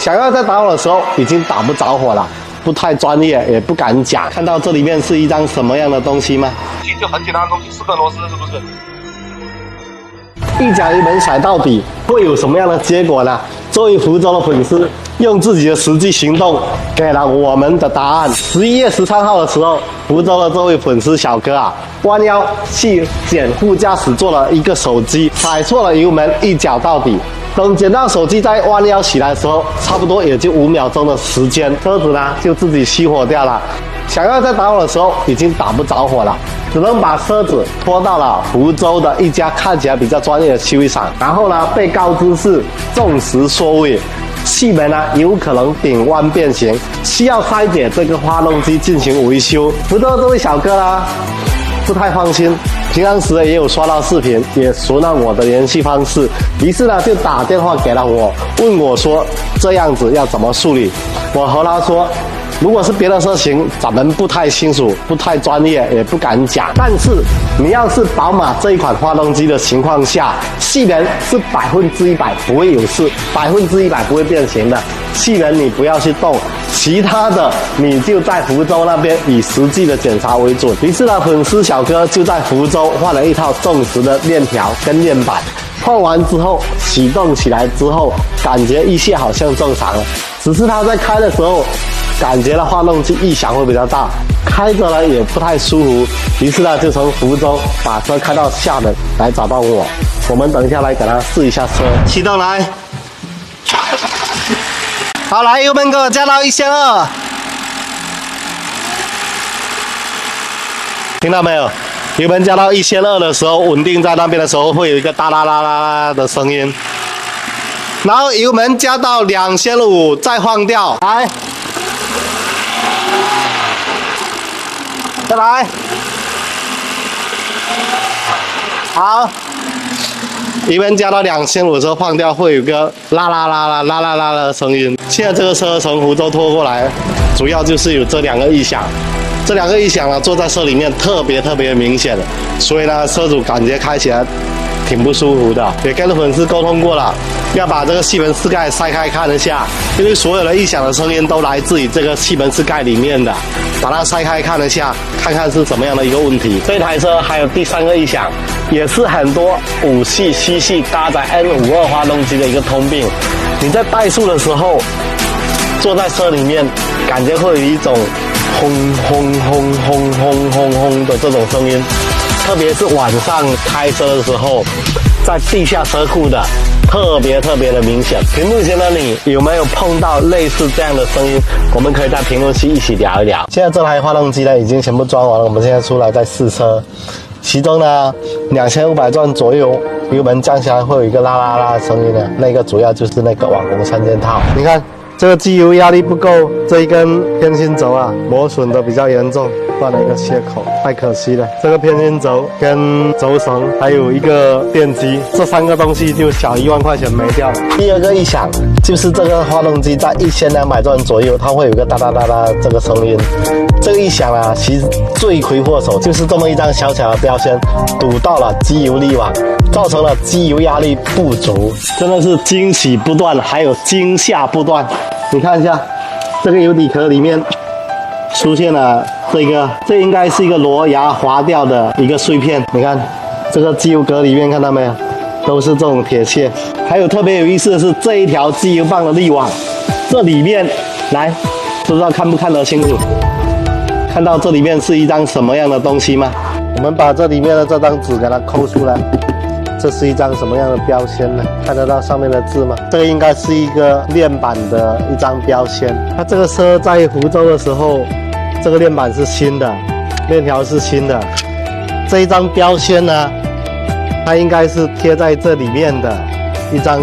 想要在打火的时候已经打不着火了，不太专业，也不敢讲。看到这里面是一张什么样的东西吗？其实就很简单的东西，4个螺丝，是不是？一脚油门踩到底，会有什么样的结果呢？作为福州的粉丝，用自己的实际行动给了我们的答案。11月13号的时候，福州的这位粉丝小哥啊，弯腰去捡副驾驶座的一个手机，踩错了油门，一脚到底。等捡到手机再弯腰起来的时候，差不多也就5秒钟的时间，车子呢就自己熄火掉了。想要在打火的时候已经打不着火了，只能把车子拖到了福州的一家看起来比较专业的修理厂，然后呢被告知是重石缩位，气门呢有可能顶弯变形，需要拆解这个发动机进行维修。福州这位小哥呢不太放心，平常时也有刷到视频，也熟了我的联系方式，于是呢就打电话给了我，问我说这样子要怎么处理。我和他说，如果是别的车型，咱们不太清楚，不太专业，也不敢讲。但是你要是宝马这一款发动机的情况下，气门是100%不会有事，100%不会变形的。气门你不要去动，其他的你就在福州那边以实际的检查为准。于是呢，粉丝小哥就在福州换了一套重石的链条跟面板。换完之后，启动起来之后，感觉一切好像正常了，只是他在开的时候，感觉到发动机异响会比较大，开着呢也不太舒服，于是呢就从福州把车开到厦门来找到我。我们等一下来给他试一下车，启动来，好，来油门给我加到1200，听到没有？油门加到1200的时候，稳定在那边的时候，会有一个哒啦啦啦啦的声音。然后油门加到2500，再放掉，来，再来，好。油门加到2500的时候放掉，会有个啦啦啦啦啦啦啦的声音。现在这个车从福州拖过来，主要就是有这2个异响。这2个异响呢，坐在车里面特别明显，所以呢，车主感觉开起来挺不舒服的。也跟粉丝沟通过了，要把这个气门室盖拆开看一下，因为所有的异响的声音都来自于这个气门室盖里面的，把它拆开看一下，看看是怎么样的一个问题。这台车还有第3个异响，也是很多5系、7系搭载 N52发动机的一个通病。你在怠速的时候，坐在车里面，感觉会有一种轰轰轰轰轰轰轰的这种声音，特别是晚上开车的时候，在地下车库的特别的明显。屏幕前的你有没有碰到类似这样的声音？我们可以在评论区一起聊一聊。现在这台发动机呢已经全部装完了，我们现在出来再试车。其中呢2500转左右，油门降下来会有一个啦啦啦的声音呢，那个主要就是那个网红3件套。你看这个机油压力不够，这一根偏心轴啊磨损的比较严重，断了一个切口，太可惜了。这个偏心轴跟轴绳还有一个电机，这3个东西就小1万块钱没掉了。第2个异响就是这个发动机在1200转左右，它会有一个哒哒哒哒这个声音。这个异响啊，其实罪魁祸首就是这么一张小小的标签堵到了机油滤网，造成了机油压力不足，真的是惊喜不断，还有惊吓不断。你看一下这个油底壳里面出现了这应该是一个螺牙划掉的一个碎片。你看这个机油格里面看到没有，都是这种铁屑。还有特别有意思的是这一条机油棒的滤网，这里面来不知道看不看得清楚，看到这里面是一张什么样的东西吗？我们把这里面的这张纸给它抠出来，这是一张什么样的标签呢？看得到上面的字吗？这个应该是一个链板的一张标签。它这个车在福州的时候，这个链板是新的，链条是新的。这一张标签呢，它应该是贴在这里面的一张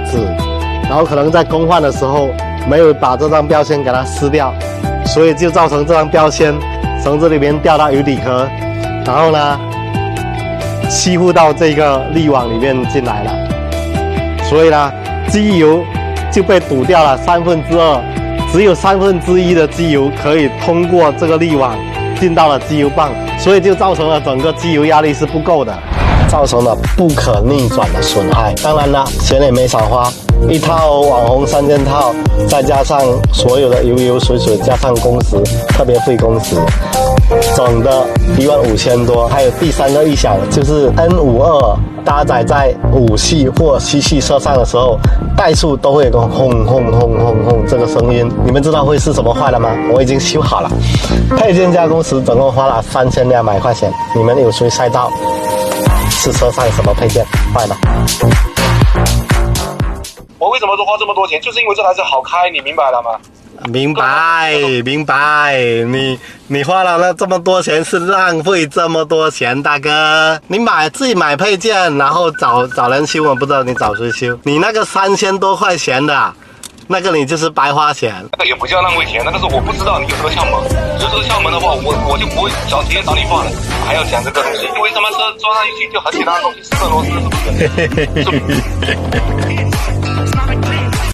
纸，然后可能在更换的时候没有把这张标签给它撕掉，所以就造成这张标签从这里面掉到油底壳，然后呢吸附到这个滤网里面进来了，所以呢机油就被堵掉了2/3，只有1/3的机油可以通过这个滤网进到了机油棒，所以就造成了整个机油压力是不够的。造成了不可逆转的损害。当然了，钱也没少花，一套网红3件套，再加上所有的油水，加上工时，特别费工时，总的15000多。还有第三个异响就是 N52搭载在5系或7系车上的时候，怠速都会有个轰轰轰轰轰这个声音。你们知道会是什么坏了吗？我已经修好了，配件加工时总共花了3200块钱。你们有谁猜到是车上什么配件坏了？我为什么说花这么多钱？就是因为这台车好开，你明白了吗？明白，你花了那这么多钱是浪费这么多钱，大哥，你自己买配件，然后找人修，我不知道你找谁修，你那个3000多块钱的，那个你就是白花钱。那个也不叫浪费钱，那个是我不知道你有这个窍门，有这个窍门的话，我就不会直接找你换了，还要讲这个东西，因为什么车装上去就很简单的东西，4个螺丝是不是？